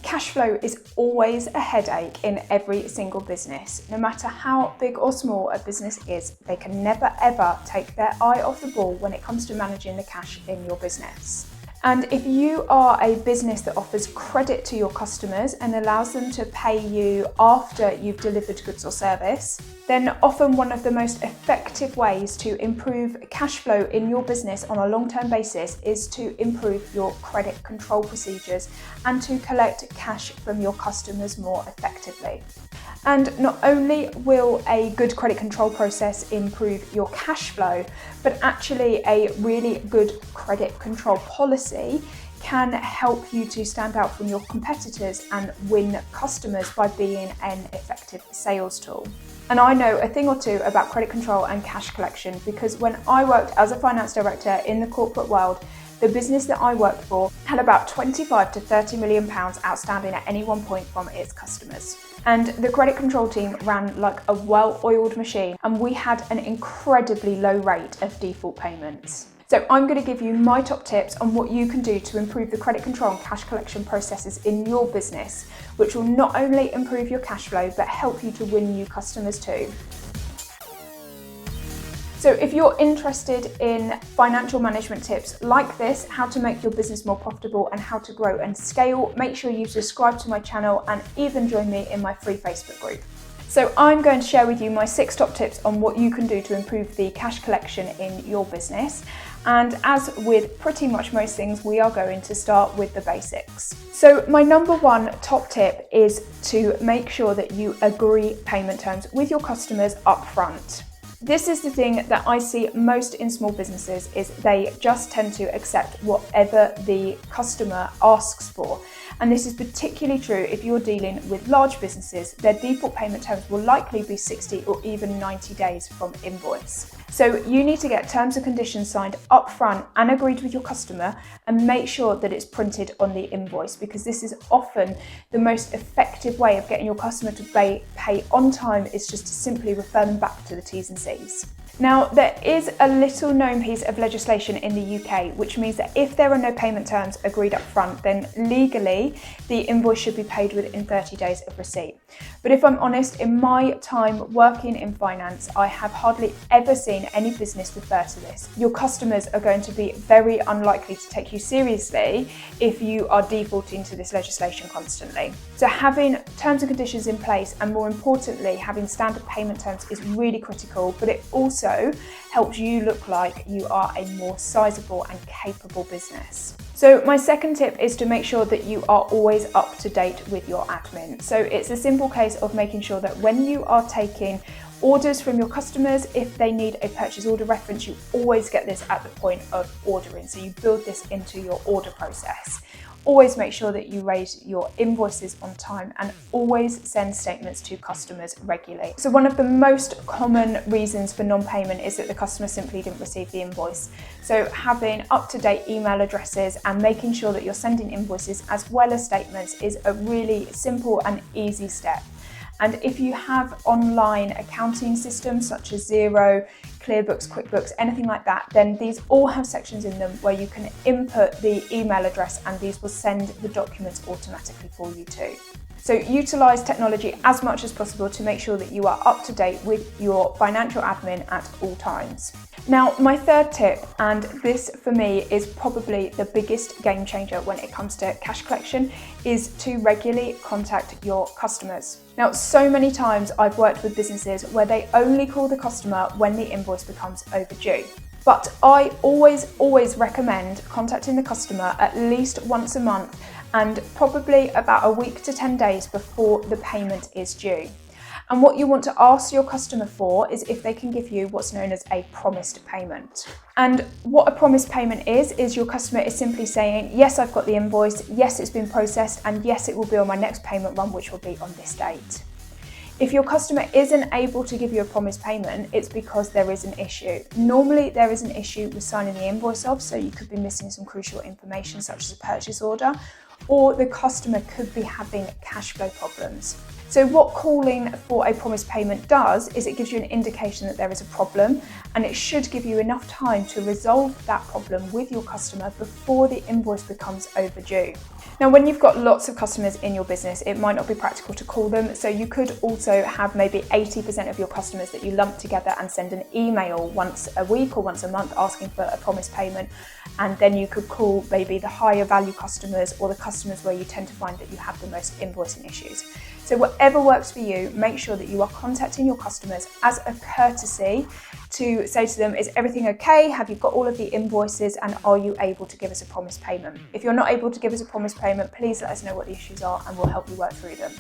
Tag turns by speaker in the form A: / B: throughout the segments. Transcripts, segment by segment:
A: Cash flow is always a headache in every single business. No matter how big or small a business is, they can never ever take their eye off the ball when it comes to managing the cash in your business. And if you are a business that offers credit to your customers and allows them to pay you after you've delivered goods or service, then often one of the most effective ways to improve cash flow in your business on a long-term basis is to improve your credit control procedures and to collect cash from your customers more effectively. And not only will a good credit control process improve your cash flow, but actually a really good credit control policy can help you to stand out from your competitors and win customers by being an effective sales tool. And I know a thing or two about credit control and cash collection because when I worked as a finance director in the corporate world, the business that I worked for had about 25 to 30 million pounds outstanding at any one point from its customers. And the credit control team ran like a well-oiled machine, and we had an incredibly low rate of default payments. So I'm going to give you my top tips on what you can do to improve the credit control and cash collection processes in your business, which will not only improve your cash flow, but help you to win new customers too. So if you're interested in financial management tips like this, how to make your business more profitable and how to grow and scale, make sure you subscribe to my channel and even join me in my free Facebook group. So I'm going to share with you my 6 top tips on what you can do to improve the cash collection in your business. And as with pretty much most things, we are going to start with the basics. So my number 1 top tip is to make sure that you agree payment terms with your customers up front. This is the thing that I see most in small businesses is they just tend to accept whatever the customer asks for. And this is particularly true if you're dealing with large businesses. Their default payment terms will likely be 60 or even 90 days from invoice. So you need to get terms and conditions signed up front and agreed with your customer and make sure that it's printed on the invoice, because this is often the most effective way of getting your customer to pay on time is just to simply refer them back to the T's and C's. Now, there is a little known piece of legislation in the UK, which means that if there are no payment terms agreed up front, then legally the invoice should be paid within 30 days of receipt. But if I'm honest, in my time working in finance, I have hardly ever seen any business refer to this. Your customers are going to be very unlikely to take you seriously if you are defaulting to this legislation constantly. So having terms and conditions in place, and more importantly, having standard payment terms is really critical, but it also helps you look like you are a more sizable and capable business. So my second tip is to make sure that you are always up to date with your admin. So it's a simple case of making sure that when you are taking orders from your customers, if they need a purchase order reference, you always get this at the point of ordering. So you build this into your order process. Always make sure that you raise your invoices on time and always send statements to customers regularly. So one of the most common reasons for non-payment is that the customer simply didn't receive the invoice. So having up-to-date email addresses and making sure that you're sending invoices as well as statements is a really simple and easy step. And if you have online accounting systems such as Xero, ClearBooks, QuickBooks, anything like that, then these all have sections in them where you can input the email address and these will send the documents automatically for you too. So utilize technology as much as possible to make sure that you are up to date with your financial admin at all times. Now, my third tip, and this for me is probably the biggest game changer when it comes to cash collection, is to regularly contact your customers. Now, so many times I've worked with businesses where they only call the customer when the invoice becomes overdue. But I always recommend contacting the customer at least once a month and probably about a week to 10 days before the payment is due. And what you want to ask your customer for is if they can give you what's known as a promised payment. And what a promised payment is your customer is simply saying, yes, I've got the invoice, yes, it's been processed, and yes, it will be on my next payment run, which will be on this date. If your customer isn't able to give you a promised payment, it's because there is an issue. Normally, there is an issue with signing the invoice off, so you could be missing some crucial information such as a purchase order, or the customer could be having cash flow problems. So what calling for a promised payment does is it gives you an indication that there is a problem, and it should give you enough time to resolve that problem with your customer before the invoice becomes overdue. Now, when you've got lots of customers in your business, it might not be practical to call them. So you could also have maybe 80% of your customers that you lump together and send an email once a week or once a month asking for a promised payment. And then you could call maybe the higher value customers or the customers where you tend to find that you have the most invoicing issues. So whatever works for you, make sure that you are contacting your customers as a courtesy to say to them, is everything okay? Have you got all of the invoices and are you able to give us a promised payment? If you're not able to give us a promised payment, please let us know what the issues are and we'll help you work through them.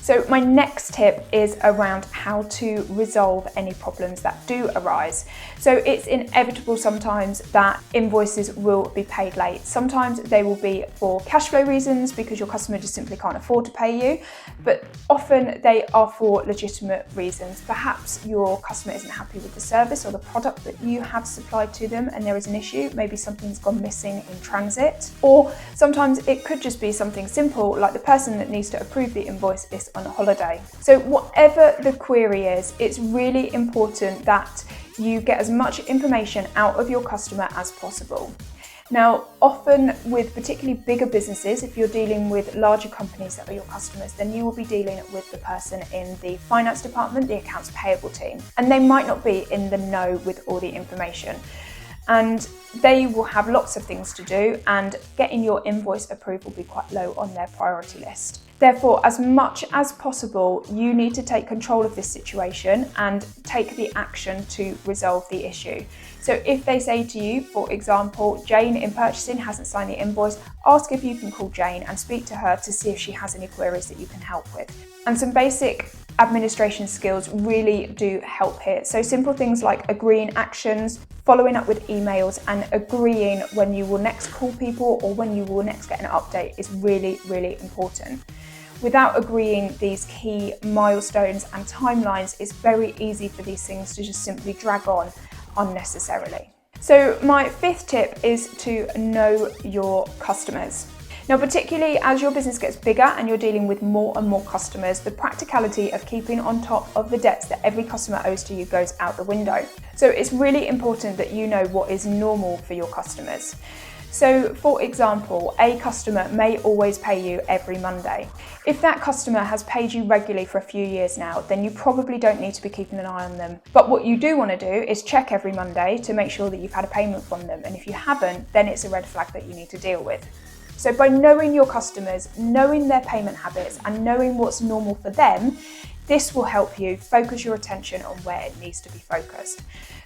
A: So my next tip is around how to resolve any problems that do arise. So it's inevitable sometimes that invoices will be paid late. Sometimes they will be for cash flow reasons because your customer just simply can't afford to pay you, but often they are for legitimate reasons. Perhaps your customer isn't happy with the service or the product that you have supplied to them and there is an issue, maybe something's gone missing in transit, or sometimes it could just be something simple like the person that needs to approve the invoice is on holiday. So whatever the query is, it's really important that you get as much information out of your customer as possible. Now, often with particularly bigger businesses, if you're dealing with larger companies that are your customers, then you will be dealing with the person in the finance department, the accounts payable team, and they might not be in the know with all the information. And they will have lots of things to do, and getting your invoice approved will be quite low on their priority list. Therefore, as much as possible, you need to take control of this situation and take the action to resolve the issue. So if they say to you, for example, Jane in purchasing hasn't signed the invoice, ask if you can call Jane and speak to her to see if she has any queries that you can help with. And some basic administration skills really do help here. So simple things like agreeing actions, following up with emails, and agreeing when you will next call people or when you will next get an update is really, really important. Without agreeing these key milestones and timelines, it's very easy for these things to just simply drag on unnecessarily. So my fifth tip is to know your customers. Now, particularly as your business gets bigger and you're dealing with more and more customers, the practicality of keeping on top of the debts that every customer owes to you goes out the window. So it's really important that you know what is normal for your customers. So for example, a customer may always pay you every Monday. If that customer has paid you regularly for a few years now, then you probably don't need to be keeping an eye on them. But what you do want to do is check every Monday to make sure that you've had a payment from them. And if you haven't, then it's a red flag that you need to deal with. So by knowing your customers, knowing their payment habits, and knowing what's normal for them, this will help you focus your attention on where it needs to be focused.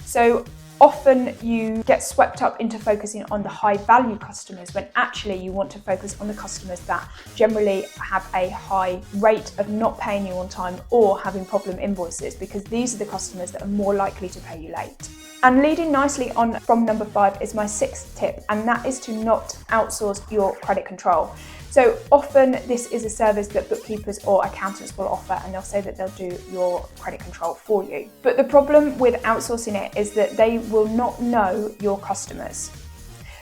A: So often you get swept up into focusing on the high value customers when actually you want to focus on the customers that generally have a high rate of not paying you on time or having problem invoices, because these are the customers that are more likely to pay you late. And leading nicely on from number 5 is my 6th tip, and that is to not outsource your credit control. So often this is a service that bookkeepers or accountants will offer, and they'll say that they'll do your credit control for you. But the problem with outsourcing it is that they will not know your customers.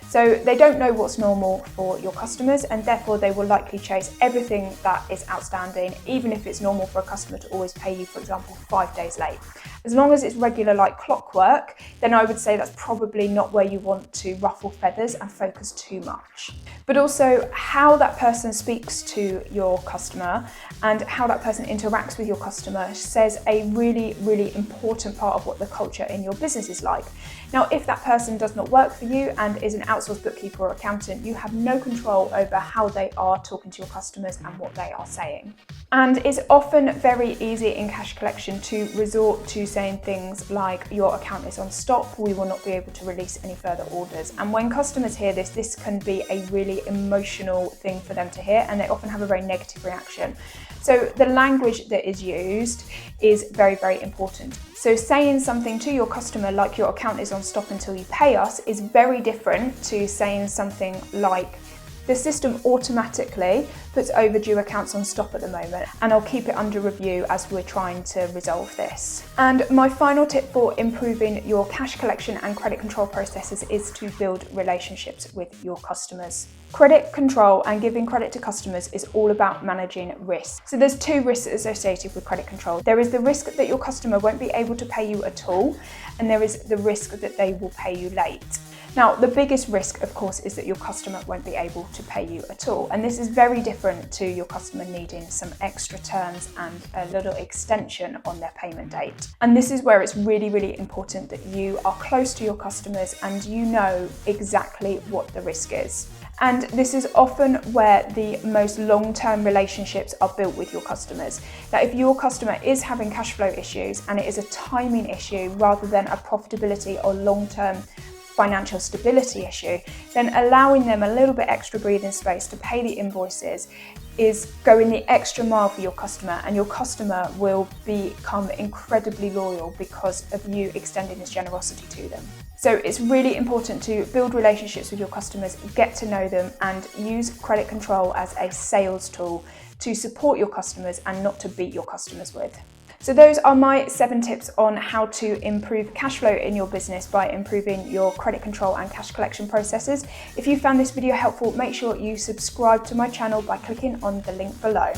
A: So they don't know what's normal for your customers, and therefore they will likely chase everything that is outstanding, even if it's normal for a customer to always pay you, for example, 5 days late. As long as it's regular like clockwork, then I would say that's probably not where you want to ruffle feathers and focus too much. But also how that person speaks to your customer and how that person interacts with your customer says a really, really important part of what the culture in your business is like. Now, if that person does not work for you and is an outsourced bookkeeper or accountant, you have no control over how they are talking to your customers and what they are saying. And it's often very easy in cash collection to resort to saying things like, your account is on stop, we will not be able to release any further orders. And when customers hear this, this can be a really emotional thing for them to hear, and they often have a very negative reaction. So the language that is used is very, very important. So saying something to your customer like your account is on stop until you pay us is very different to saying something like, the system automatically puts overdue accounts on stop at the moment, and I'll keep it under review as we're trying to resolve this. And my final tip for improving your cash collection and credit control processes is to build relationships with your customers. Credit control and giving credit to customers is all about managing risk. So there's 2 risks associated with credit control. There is the risk that your customer won't be able to pay you at all, and there is the risk that they will pay you late. Now, the biggest risk, of course, is that your customer won't be able to pay you at all. And this is very different to your customer needing some extra terms and a little extension on their payment date. And this is where it's really, really important that you are close to your customers and you know exactly what the risk is. And this is often where the most long-term relationships are built with your customers. That if your customer is having cash flow issues and it is a timing issue rather than a profitability or long-term financial stability issue, then allowing them a little bit extra breathing space to pay the invoices is going the extra mile for your customer, and your customer will become incredibly loyal because of you extending this generosity to them. So it's really important to build relationships with your customers, get to know them, and use credit control as a sales tool to support your customers and not to beat your customers with. So those are my 7 tips on how to improve cash flow in your business by improving your credit control and cash collection processes. If you found this video helpful, make sure you subscribe to my channel by clicking on the link below.